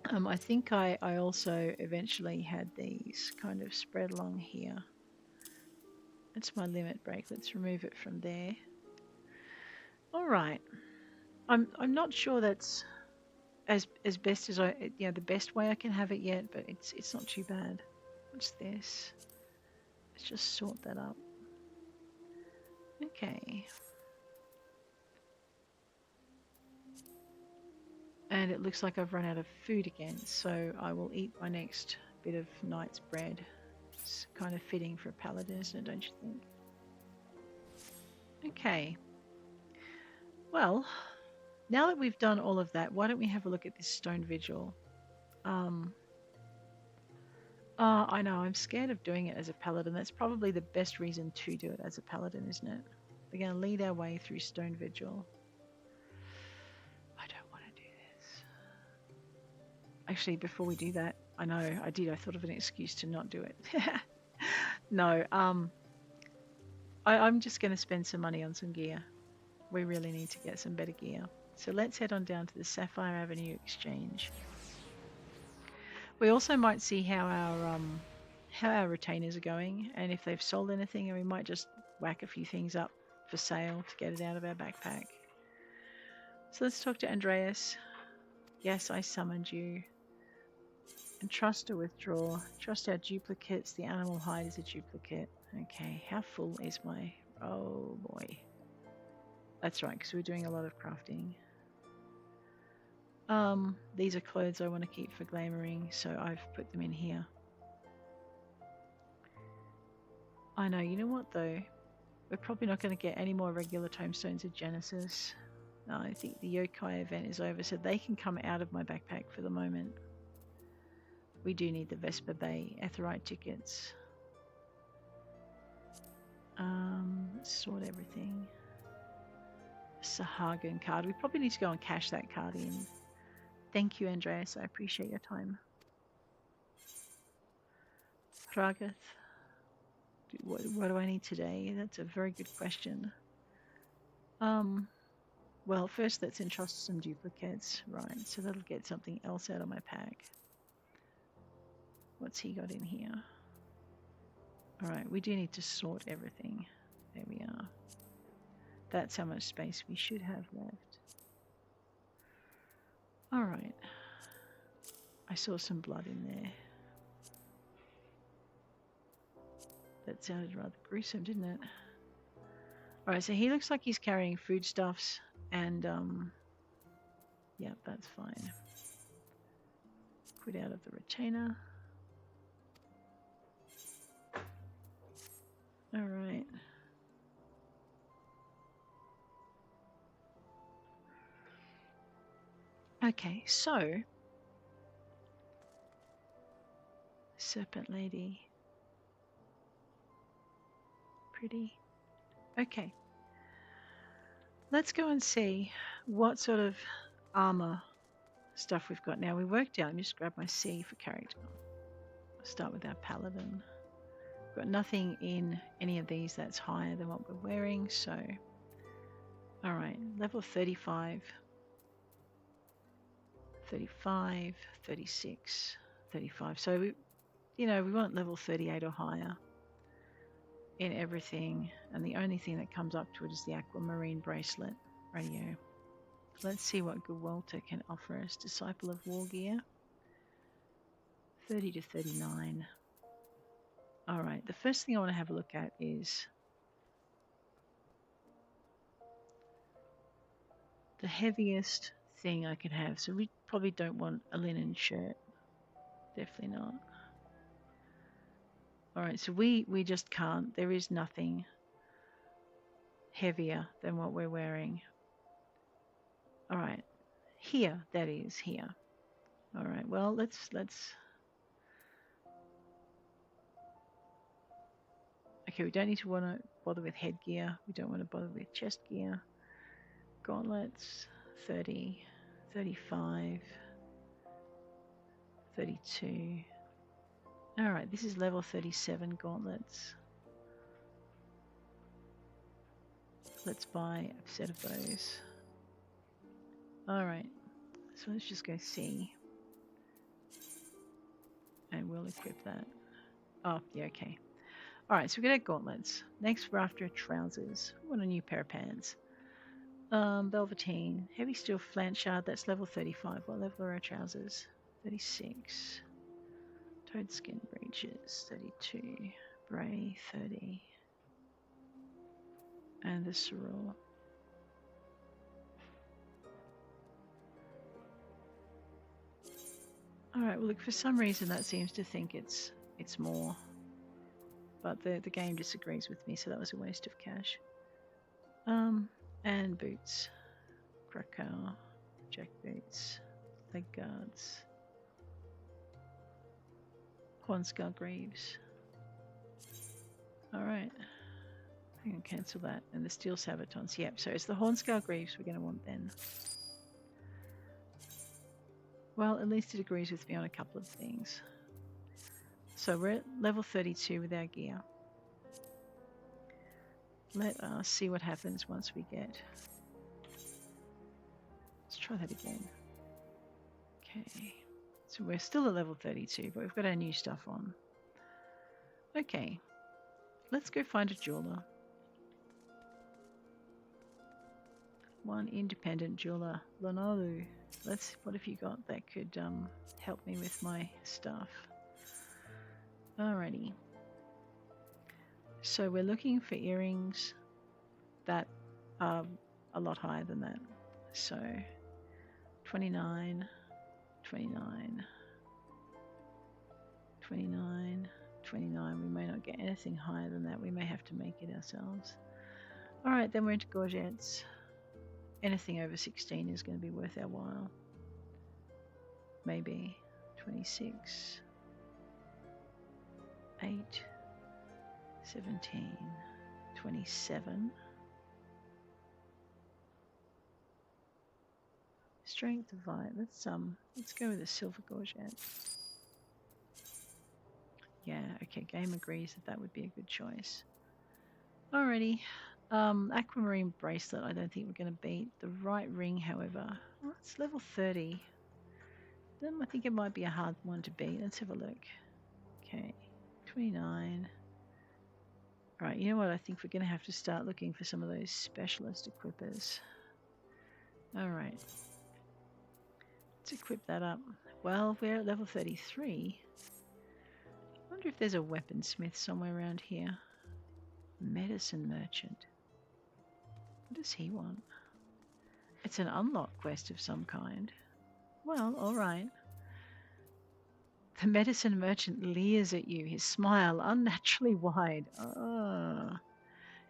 I think I also eventually had these kind of spread along here. That's my limit break. Let's remove it from there. All right. I'm not sure that's as best as the best way I can have it yet, but it's not too bad. What's this? Let's just sort that up. Okay. And it looks like I've run out of food again, so I will eat my next bit of knight's bread. It's kind of fitting for a paladin, isn't it, don't you think? Okay. Well, now that we've done all of that, why don't we have a look at this stone vigil? I know, I'm scared of doing it as a paladin. That's probably the best reason to do it as a paladin, isn't it? We're going to lead our way through stone vigil. I don't want to do this. Actually, before we do that, I know I thought of an excuse to not do it. No, I'm just going to spend some money on some gear. We really need to get some better gear. So let's head on down to the Sapphire Avenue Exchange. We also might see how our retainers are going, and if they've sold anything, and we might just whack a few things up for sale to get it out of our backpack. So let's talk to Andreas. Yes, I summoned you. And trust or withdraw. Trust our duplicates. The animal hide is a duplicate. Okay, how full is my... Oh boy. That's right, because we're doing a lot of crafting. These are clothes I want to keep for glamoring, so I've put them in here. I know, you know what though? We're probably not going to get any more regular tomestones of Genesis. No, I think the yokai event is over, so they can come out of my backpack for the moment. We do need the Vesper Bay Aetheryte tickets. Let's sort everything. Sahagun card. We probably need to go and cash that card in. Thank you, Andreas. I appreciate your time. Kragath. What do I need today? That's a very good question. Well, first let's entrust some duplicates. Right, so that'll get something else out of my pack. What's he got in here? Alright, we do need to sort everything. There we are. That's how much space we should have left. Alright. I saw some blood in there. That sounded rather gruesome, didn't it? Alright, so he looks like he's carrying foodstuffs and yeah, that's fine. Quit out of the retainer. Alright. Okay, so Serpent Lady. Pretty. Okay. Let's go and see what sort of armor stuff we've got now. We worked out, let me just grab my C for character. I'll start with our Paladin. We've got nothing in any of these that's higher than what we're wearing, so alright, level 35, 35, 36, 35. So we want level 38 or higher in everything, and the only thing that comes up to it is the aquamarine bracelet radio. Let's see what Gewalter can offer us. Disciple of War Gear, 30 to 39. Alright, the first thing I want to have a look at is the heaviest thing I can have. So we probably don't want a linen shirt. Definitely not. Alright, so we just can't. There is nothing heavier than what we're wearing. Alright, here, that is, here. Alright, well, let's... Okay, we don't need to want to bother with headgear. We don't want to bother with chest gear. Gauntlets, 30, 35, 32. Alright, this is level 37 gauntlets. Let's buy a set of those. Alright, so let's just go see. And we'll equip that. Oh, yeah, okay. Alright, so we're going to have gauntlets. Next, we're after trousers. We want a new pair of pants. Velveteen. Heavy steel flanchard, that's level 35. What level are our trousers? 36. Toad skin breeches, 32. Bray, 30. And the sorrel. Alright, Alright, well look, for some reason that seems to think it's more. But the game disagrees with me, so that was a waste of cash. And boots. Krakow, jack boots, leg guards, Hornskull Greaves. Alright. I can cancel that. And the Steel Sabatons. Yep, so it's the Hornskull Greaves we're going to want then. Well, at least it agrees with me on a couple of things. So we're at level 32 with our gear. Let us see what happens once we get... Let's try that again. Okay. So we're still at level 32, but we've got our new stuff on. Okay. Let's go find a jeweler. One independent jeweler. Lonalu. What have you got that could help me with my stuff? Alrighty. So we're looking for earrings that are a lot higher than that. So 29, 29, 29, 29. We may not get anything higher than that. We may have to make it ourselves. Alright, then we're into gorgets. Anything over 16 is going to be worth our while. Maybe 26, 8, 17, 27. Strength of light. Let's go with a silver gorget. Yeah, okay, game agrees that would be a good choice. Alrighty. Aquamarine bracelet, I don't think we're going to beat. The right ring, however, well, it's level 30. Then I think it might be a hard one to beat. Let's have a look. Okay, 29. Right, you know what? I think we're going to have to start looking for some of those specialist equippers. Alright. Let's equip that up. Well, we're at level 33. I wonder if there's a weaponsmith somewhere around here. Medicine merchant. What does he want? It's an unlock quest of some kind. Well, alright. The medicine merchant leers at you, his smile unnaturally wide. Oh.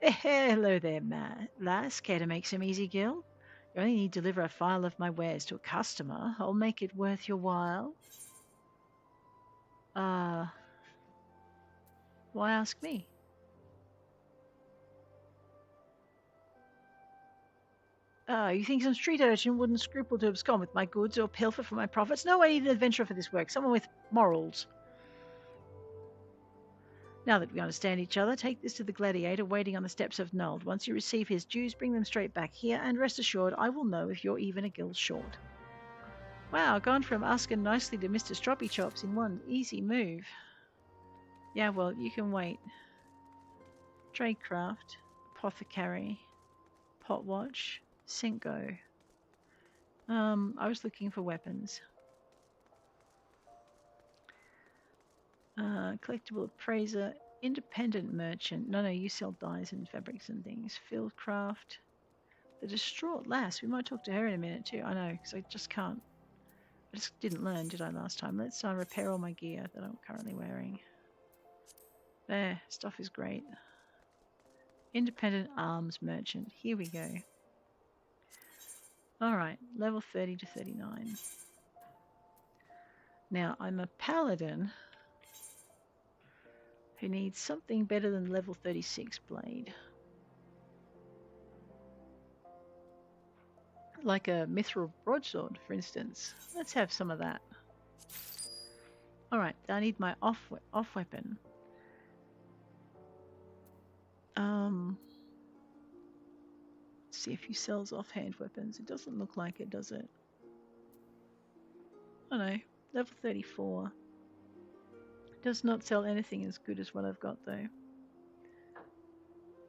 Hello there, lass. Care to make some easy gil? You only need to deliver a file of my wares to a customer. I'll make it worth your while. Why ask me? You think some street urchin wouldn't scruple to abscond with my goods or pilfer for my profits? No, I need an adventurer for this work. Someone with morals. Now that we understand each other, take this to the gladiator waiting on the steps of Nuld. Once you receive his dues, bring them straight back here, and rest assured I will know if you're even a guild short. Wow, gone from asking nicely to Mr. Stroppy Chops in one easy move. Yeah, well, you can wait. Tradecraft, Apothecary, Potwatch, Cinco. I was looking for weapons. Collectible appraiser, independent merchant. No, you sell dyes and fabrics and things. Fieldcraft. The distraught lass. We might talk to her in a minute too. I know, because I just can't. I just didn't learn, did I, last time? Let's repair all my gear that I'm currently wearing. There, stuff is great. Independent arms merchant. Here we go. Alright, level 30 to 39. Now, I'm a paladin who needs something better than level 36 blade. Like a mithril broadsword, for instance. Let's have some of that. Alright, I need my off weapon. Let's see if he sells offhand weapons. It doesn't look like it, does it? Oh no, level 34. Does not sell anything as good as what I've got though.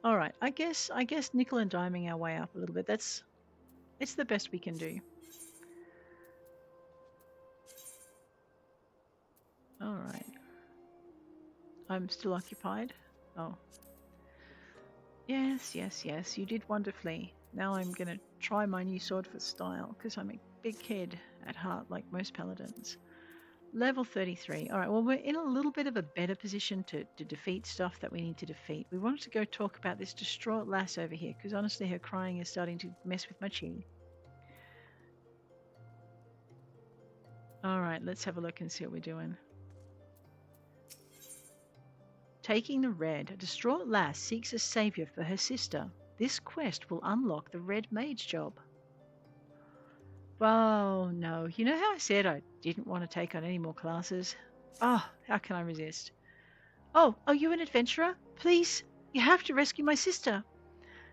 Alright, I guess nickel and diming our way up a little bit. It's the best we can do. Alright. I'm still occupied. Oh. Yes, you did wonderfully. Now I'm going to try my new sword for style, because I'm a big kid at heart like most paladins. Level 33. All right, well, we're in a little bit of a better position to defeat stuff that we need to defeat. We wanted to go talk about this distraught lass over here, because honestly, her crying is starting to mess with my chi. All right, let's have a look and see what we're doing. Taking the red, a distraught lass seeks a savior for her sister. This quest will unlock the red mage job. Oh, no. You know how I said I didn't want to take on any more classes? Oh, how can I resist? Oh, are you an adventurer? Please, you have to rescue my sister.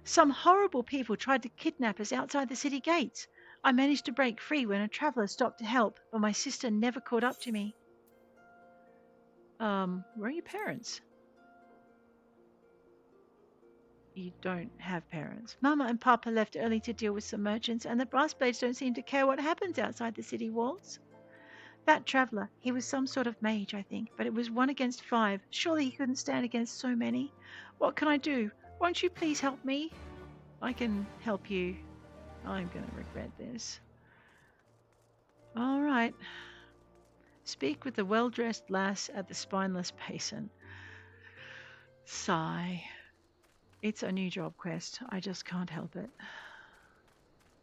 Some horrible people tried to kidnap us outside the city gates. I managed to break free when a traveller stopped to help, but my sister never caught up to me. Where are your parents? You don't have parents. Mama and Papa left early to deal with some merchants, and the brass blades don't seem to care what happens outside the city walls. That traveller, he was some sort of mage, I think, but it was 1 against 5. Surely he couldn't stand against so many. What can I do? Won't you please help me? I can help you. I'm going to regret this. All right. Speak with the well-dressed lass at the spineless basin. Sigh. It's a new job quest. I just can't help it.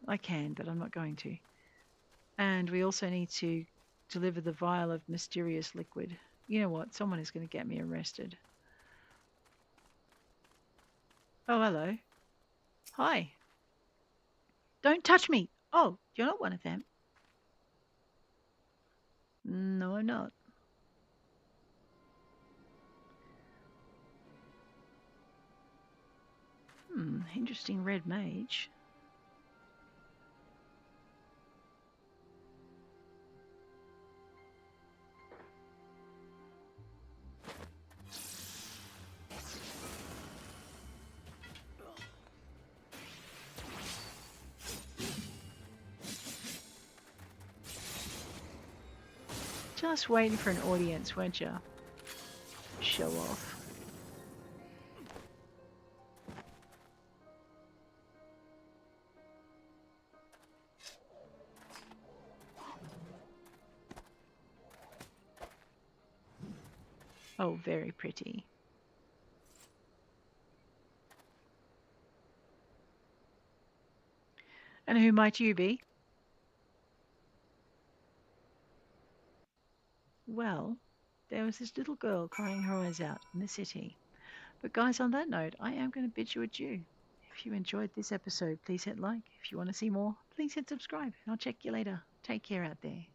I can, but I'm not going to. And we also need to deliver the vial of mysterious liquid. You know what? Someone is going to get me arrested. Oh, hello. Hi. Don't touch me. Oh, you're not one of them. No, I'm not. Interesting red mage. Just waiting for an audience, weren't you? Show off. Oh, very pretty. And who might you be? Well, there was this little girl crying her eyes out in the city. But guys, on that note, I am going to bid you adieu. If you enjoyed this episode, please hit like. If you want to see more, please hit subscribe. And I'll check you later. Take care out there.